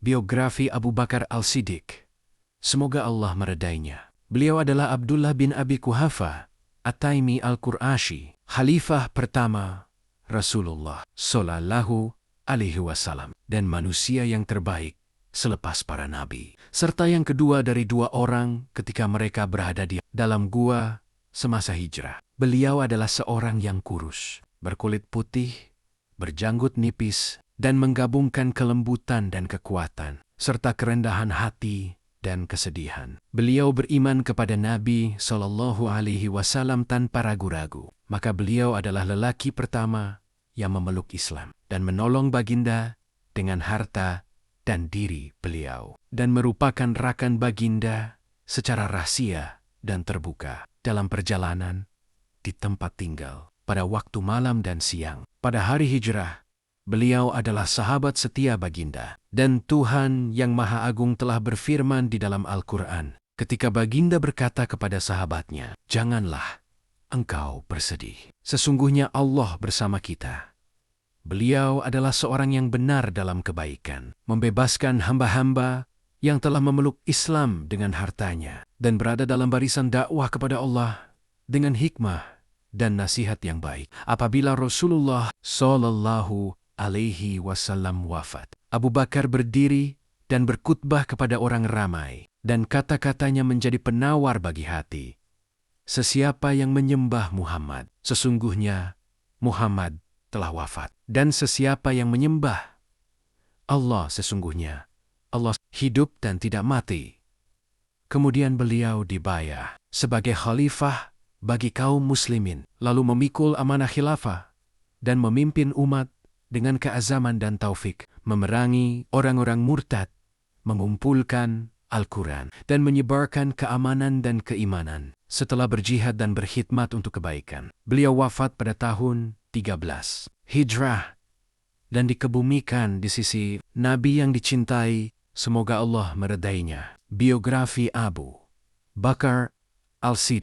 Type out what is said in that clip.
Biografi Abu Bakar Al-Siddiq. Semoga Allah meredainya. Beliau adalah Abdullah bin Abi Quhafa At-Taimi Al-Qurashi, Khalifah pertama Rasulullah Sallallahu Alaihi Wasallam dan manusia yang terbaik selepas para nabi, serta yang kedua dari dua orang ketika mereka berada di dalam gua semasa hijrah. Beliau adalah seorang yang kurus, berkulit putih, berjanggut nipis, dan menggabungkan kelembutan dan kekuatan, serta kerendahan hati dan kesedihan. Beliau beriman kepada Nabi Sallallahu Alaihi Wasallam tanpa ragu-ragu. Maka beliau adalah lelaki pertama yang memeluk Islam dan menolong baginda dengan harta dan diri beliau, dan merupakan rakan baginda secara rahasia dan terbuka dalam perjalanan, di tempat tinggal, pada waktu malam dan siang. Pada hari hijrah, beliau adalah sahabat setia baginda, dan Tuhan yang Maha Agung telah berfirman di dalam Al-Quran ketika baginda berkata kepada sahabatnya, "Janganlah engkau bersedih. Sesungguhnya Allah bersama kita." Beliau adalah seorang yang benar dalam kebaikan, membebaskan hamba-hamba yang telah memeluk Islam dengan hartanya, dan berada dalam barisan dakwah kepada Allah dengan hikmah dan nasihat yang baik. Apabila Rasulullah Sallallahu Alaihi Wasallam wafat, Abu Bakar berdiri dan berkhutbah kepada orang ramai, dan kata-katanya menjadi penawar bagi hati. Sesiapa yang menyembah Muhammad, sesungguhnya Muhammad telah wafat. Dan sesiapa yang menyembah Allah, sesungguhnya Allah hidup dan tidak mati. Kemudian beliau dibayar sebagai khalifah bagi kaum muslimin, lalu memikul amanah khilafah dan memimpin umat dengan keazaman dan taufik, memerangi orang-orang murtad, mengumpulkan Al-Quran, dan menyebarkan keamanan dan keimanan setelah berjihad dan berkhidmat untuk kebaikan. Beliau wafat pada tahun 13 Hijrah dan dikebumikan di sisi Nabi yang dicintai, semoga Allah meredainya. Biografi Abu Bakar Al-Siddiq.